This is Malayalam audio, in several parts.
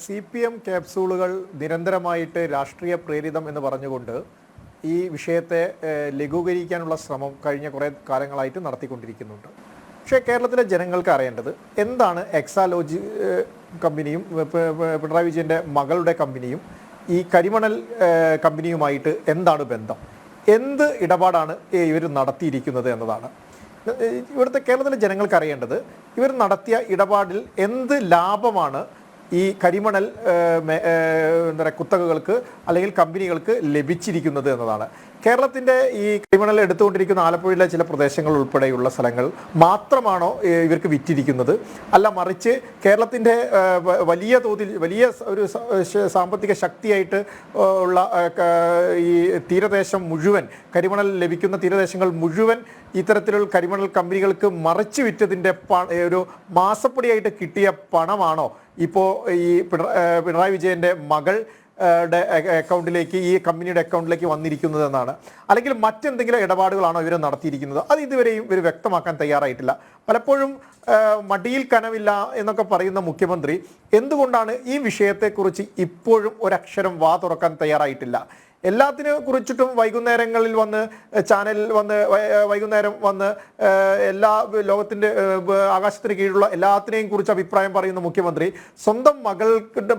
CPM ക്യാപ്സൂളുകൾ നിരന്തരമായിട്ട് രാഷ്ട്രീയ പ്രേരിതം എന്ന് പറഞ്ഞുകൊണ്ട് ഈ വിഷയത്തെ ലഘൂകരിക്കാനുള്ള ശ്രമം കഴിഞ്ഞ കുറേ കാലങ്ങളായിട്ട് നടത്തിക്കൊണ്ടിരിക്കുന്നുണ്ട്. പക്ഷേ കേരളത്തിലെ ജനങ്ങൾക്ക് അറിയേണ്ടത് എന്താണ് എക്സാലോജി കമ്പനിയും പിണറായി വിജയൻ്റെ മകളുടെ കമ്പനിയും ഈ കരിമണൽ കമ്പനിയുമായിട്ട് എന്താണ് ബന്ധം, എന്ത് ഇടപാടാണ് ഇവർ നടത്തിയിരിക്കുന്നത് എന്നതാണ് ഇവിടുത്തെ കേരളത്തിലെ ജനങ്ങൾക്ക് അറിയേണ്ടത്. ഇവർ നടത്തിയ ഇടപാടിൽ എന്ത് ലാഭമാണ് ഈ കരിമണൽ എന്താ പറയുക കുത്തകകൾക്ക് അല്ലെങ്കിൽ കമ്പനികൾക്ക് ലഭിച്ചിരിക്കുന്നത് എന്നതാണ്. കേരളത്തിൻ്റെ ഈ കരിമണൽ എടുത്തുകൊണ്ടിരിക്കുന്ന ആലപ്പുഴയിലെ ചില പ്രദേശങ്ങൾ ഉൾപ്പെടെയുള്ള സ്ഥലങ്ങൾ മാത്രമാണോ ഇവർക്ക് വിറ്റിരിക്കുന്നത്, അല്ല മറിച്ച് കേരളത്തിൻ്റെ വലിയ തോതിൽ വലിയ ഒരു സാമ്പത്തിക ശക്തിയായിട്ട് ഉള്ള ഈ തീരദേശം മുഴുവൻ, കരിമണൽ ലഭിക്കുന്ന തീരദേശങ്ങൾ മുഴുവൻ ഇത്തരത്തിലുള്ള കരിമണൽ കമ്പനികൾക്ക് മറിച്ച് വിറ്റതിൻ്റെ ഒരു മാസപ്പടിയായിട്ട് കിട്ടിയ പണമാണോ ഇപ്പോൾ ഈ പിണറായി വിജയൻ്റെ മകൾ അക്കൗണ്ടിലേക്ക്, ഈ കമ്പനിയുടെ അക്കൗണ്ടിലേക്ക് വന്നിരിക്കുന്നത് എന്നാണ്, അല്ലെങ്കിൽ മറ്റെന്തെങ്കിലും ഇടപാടുകളാണോ ഇവർ നടത്തിയിരിക്കുന്നത്? അത് ഇതുവരെയും ഇവർ വ്യക്തമാക്കാൻ തയ്യാറായിട്ടില്ല. പലപ്പോഴും മടിയിൽ കനവില്ല എന്നൊക്കെ പറയുന്ന മുഖ്യമന്ത്രി എന്തുകൊണ്ടാണ് ഈ വിഷയത്തെക്കുറിച്ച് ഇപ്പോഴും ഒരക്ഷരം വാ തുറക്കാൻ തയ്യാറായിട്ടില്ല? എല്ലാത്തിനെ കുറിച്ചിട്ടും വൈകുന്നേരങ്ങളിൽ വന്ന് ചാനലിൽ വന്ന് വൈകുന്നേരം വന്ന് എല്ലാ ലോകത്തിൻ്റെ ആകാശത്തിന് കീഴിലുള്ള എല്ലാത്തിനെയും കുറിച്ച് അഭിപ്രായം പറയുന്ന മുഖ്യമന്ത്രി സ്വന്തം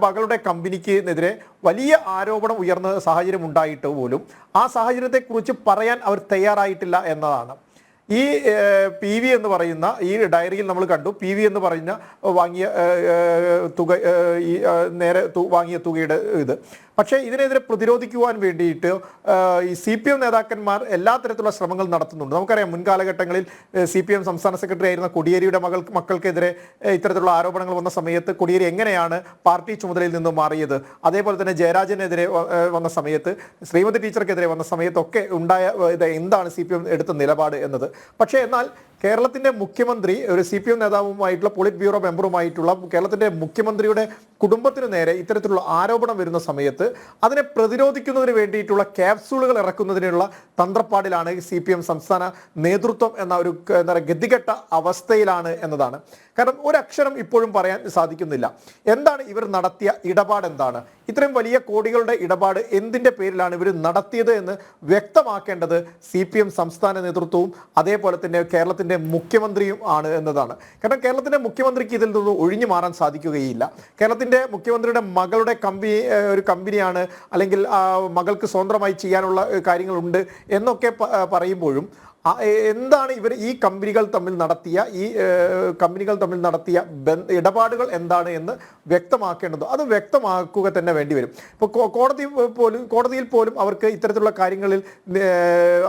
മകളുടെ കമ്പനിക്കെതിരെ വലിയ ആരോപണം ഉയർന്ന സാഹചര്യം ഉണ്ടായിട്ട് പോലും ആ സാഹചര്യത്തെക്കുറിച്ച് പറയാൻ അവർ തയ്യാറായിട്ടില്ല എന്നതാണ്. ഈ PV എന്ന് പറയുന്ന ഈ ഡയറിയിൽ നമ്മൾ കണ്ടു, PV എന്ന് പറയുന്ന വാങ്ങിയ തുക, ഈ നേരെ വാങ്ങിയ തുകയുടെ ഇത്. പക്ഷേ ഇതിനെതിരെ പ്രതിരോധിക്കുവാൻ വേണ്ടിയിട്ട് ഈ CPM നേതാക്കന്മാർ എല്ലാ തരത്തിലുള്ള ശ്രമങ്ങൾ നടത്തുന്നുണ്ട്. നമുക്കറിയാം, മുൻകാലഘട്ടങ്ങളിൽ CPM സംസ്ഥാന സെക്രട്ടറി ആയിരുന്ന കോടിയേരിയുടെ മക്കൾക്കെതിരെ ഇത്തരത്തിലുള്ള ആരോപണങ്ങൾ വന്ന സമയത്ത് കോടിയേരി എങ്ങനെയാണ് പാർട്ടി ചുമതലയിൽ നിന്ന് മാറിയത്, അതേപോലെ തന്നെ ജയരാജനെതിരെ വന്ന സമയത്ത്, ശ്രീമതി ടീച്ചർക്കെതിരെ വന്ന സമയത്തൊക്കെ ഉണ്ടായ എന്താണ് CPM എടുത്ത നിലപാട് എന്നത്. പക്ഷേ എന്നാൽ കേരളത്തിൻ്റെ മുഖ്യമന്ത്രി ഒരു CPM നേതാവുമായിട്ടുള്ള പോളിറ്റ് ബ്യൂറോ മെമ്പറുമായിട്ടുള്ള കേരളത്തിൻ്റെ മുഖ്യമന്ത്രിയുടെ കുടുംബത്തിന് നേരെ ഇത്തരത്തിലുള്ള ആരോപണം വരുന്ന സമയത്ത് അതിനെ പ്രതിരോധിക്കുന്നതിന് വേണ്ടിയിട്ടുള്ള ക്യാപ്സൂളുകൾ ഇറക്കുന്നതിനുള്ള തന്ത്രപ്പാടിലാണ് CPM സംസ്ഥാന നേതൃത്വം എന്ന ഒരു എന്താ പറയുക ഗതികെട്ട അവസ്ഥയിലാണ് എന്നതാണ്. കാരണം ഒരക്ഷരം ഇപ്പോഴും പറയാൻ സാധിക്കുന്നില്ല. എന്താണ് ഇവർ നടത്തിയ ഇടപാട്, എന്താണ് ഇത്രയും വലിയ കോടികളുടെ ഇടപാട്, എന്തിൻ്റെ പേരിലാണ് ഇവർ നടത്തിയത് എന്ന് വ്യക്തമാക്കേണ്ടത് CPM സംസ്ഥാന നേതൃത്വവും അതേപോലെ തന്നെ കേരളത്തിൻ്റെ മുഖ്യമന്ത്രിയും ആണ് എന്നതാണ്. കാരണം കേരളത്തിൻ്റെ മുഖ്യമന്ത്രിക്ക് ഇതിൽ നിന്ന് ഒഴിഞ്ഞു മാറാൻ സാധിക്കുകയില്ല. കേരളത്തിൻ്റെ മുഖ്യമന്ത്രിയുടെ മകളുടെ ഒരു കമ്പനിയാണ്, അല്ലെങ്കിൽ മകൾക്ക് സ്വന്തമായി ചെയ്യാനുള്ള കാര്യങ്ങളുണ്ട് എന്നൊക്കെ പറയുമ്പോഴും എന്താണ് ഇവർ ഈ കമ്പനികൾ തമ്മിൽ നടത്തിയ ഇടപാടുകൾ എന്താണ് എന്ന് വ്യക്തമാക്കേണ്ടത്, അത് വ്യക്തമാക്കുക തന്നെ വേണ്ടി വരും. ഇപ്പോൾ കോടതിയിൽ പോലും അവർക്ക് ഇത്തരത്തിലുള്ള കാര്യങ്ങളിൽ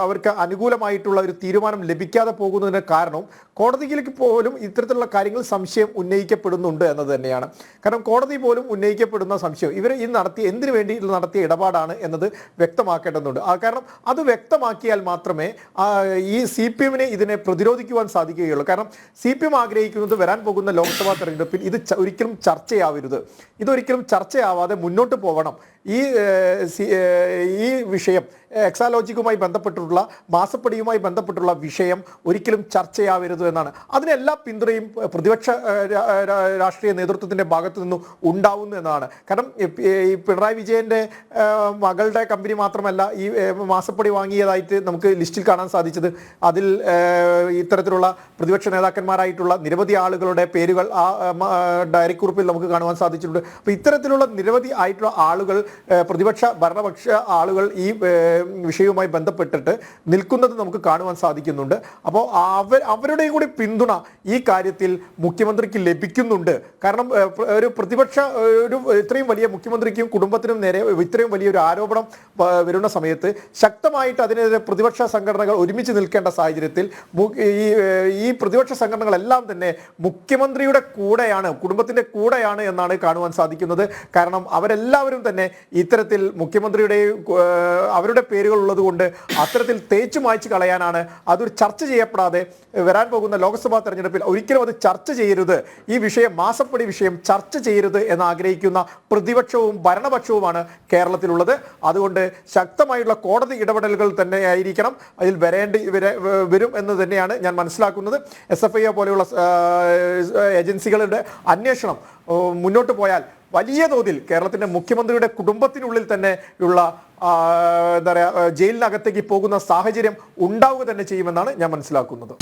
അവർക്ക് അനുകൂലമായിട്ടുള്ള ഒരു തീരുമാനം ലഭിക്കാതെ പോകുന്നതിന് കാരണം കോടതിയിലേക്ക് പോലും ഇത്തരത്തിലുള്ള കാര്യങ്ങൾ സംശയം ഉന്നയിക്കപ്പെടുന്നുണ്ട് എന്നത് തന്നെയാണ്. കാരണം കോടതി പോലും ഉന്നയിക്കപ്പെടുന്ന സംശയം ഇവർ ഈ എന്തിനു വേണ്ടി നടത്തിയ ഇടപാടാണ് എന്നത് വ്യക്തമാക്കേണ്ടതുണ്ട്. കാരണം അത് വ്യക്തമാക്കിയാൽ മാത്രമേ ഈ CPM-നെ ഇതിനെ പ്രതിരോധിക്കുവാൻ സാധിക്കുകയുള്ളൂ. കാരണം CPM ആഗ്രഹിക്കുന്നത് വരാൻ പോകുന്ന ലോക്സഭാ തെരഞ്ഞെടുപ്പിൽ ഇത് ഒരിക്കലും ചർച്ചയാവരുത്, ഇതൊരിക്കലും ചർച്ചയാവാതെ മുന്നോട്ട് പോകണം. ഈ വിഷയം എക്സാലോജിക്കുമായി ബന്ധപ്പെട്ടിട്ടുള്ള മാസപ്പടിയുമായി ബന്ധപ്പെട്ടുള്ള വിഷയം ഒരിക്കലും ചർച്ചയാവരുത് എന്നാണ്. അതിനെല്ലാ പിന്തുണയും പ്രതിപക്ഷ രാഷ്ട്രീയ നേതൃത്വത്തിൻ്റെ ഭാഗത്തു നിന്നും ഉണ്ടാവുന്നു എന്നതാണ്. കാരണം ഈ പിണറായി വിജയൻ്റെ മകളുടെ കമ്പനി മാത്രമല്ല ഈ മാസപ്പടി വാങ്ങിയതായിട്ട് നമുക്ക് ലിസ്റ്റിൽ കാണാൻ സാധിച്ചത്. അതിൽ ഇത്തരത്തിലുള്ള പ്രതിപക്ഷ നേതാക്കന്മാരായിട്ടുള്ള നിരവധി ആളുകളുടെ പേരുകൾ ആ ഡയറിക്കുറിപ്പിൽ നമുക്ക് കാണുവാൻ സാധിച്ചിട്ടുണ്ട്. അപ്പോൾ ഇത്തരത്തിലുള്ള നിരവധി ആയിട്ടുള്ള ആളുകൾ, ഭരണപക്ഷ ആളുകൾ ഈ വിഷയവുമായി ബന്ധപ്പെട്ടിട്ട് നിൽക്കുന്നത് നമുക്ക് കാണുവാൻ സാധിക്കുന്നുണ്ട്. അപ്പോൾ അവരുടെയും കൂടി പിന്തുണ ഈ കാര്യത്തിൽ മുഖ്യമന്ത്രിക്ക് ലഭിക്കുന്നുണ്ട്. കാരണം ഒരു ഇത്രയും വലിയ മുഖ്യമന്ത്രിക്കും കുടുംബത്തിനും നേരെ ഇത്രയും വലിയൊരു ആരോപണം വരുന്ന സമയത്ത് ശക്തമായിട്ട് അതിനെതിരെ പ്രതിപക്ഷ സംഘടനകൾ ഒരുമിച്ച് നിൽക്കേണ്ട സാഹചര്യത്തിൽ ഈ പ്രതിപക്ഷ സംഘടനകളെല്ലാം തന്നെ മുഖ്യമന്ത്രിയുടെ കൂടെയാണ്, കുടുംബത്തിൻ്റെ കൂടെയാണ് എന്നാണ് കാണുവാൻ സാധിക്കുന്നത്. കാരണം അവരെല്ലാവരും തന്നെ ഇത്തരത്തിൽ മുഖ്യമന്ത്രിയുടെയും അവരുടെ പേരുകൾ ഉള്ളത് കൊണ്ട് അത്തരത്തിൽ തേച്ചു മായ്ച്ചു കളയാനാണ്. അതൊരു ചർച്ച ചെയ്യപ്പെടാതെ വരാൻ പോകുന്ന ലോക്സഭാ തെരഞ്ഞെടുപ്പിൽ ഒരിക്കലും അത് ചർച്ച ചെയ്യരുത്, ഈ വിഷയം മാസപ്പടി വിഷയം ചർച്ച ചെയ്യരുത് എന്ന് ആഗ്രഹിക്കുന്ന പ്രതിപക്ഷവും ഭരണപക്ഷവുമാണ് കേരളത്തിലുള്ളത്. അതുകൊണ്ട് ശക്തമായുള്ള കോടതി ഇടപെടലുകൾ തന്നെ ആയിരിക്കണം അതിൽ വരും എന്ന് തന്നെയാണ് ഞാൻ മനസ്സിലാക്കുന്നത്. SFI പോലെയുള്ള ഏജൻസികളുടെ അന്വേഷണം മുന്നോട്ട് പോയാൽ വലിയ തോതിൽ കേരളത്തിൻ്റെ മുഖ്യമന്ത്രിയുടെ കുടുംബത്തിനുള്ളിൽ തന്നെ ഉള്ള എന്താ പറയുക ജയിലിനകത്തേക്ക് പോകുന്ന സാഹചര്യം ഉണ്ടാവുക തന്നെ ചെയ്യുമെന്നാണ് ഞാൻ മനസ്സിലാക്കുന്നത്.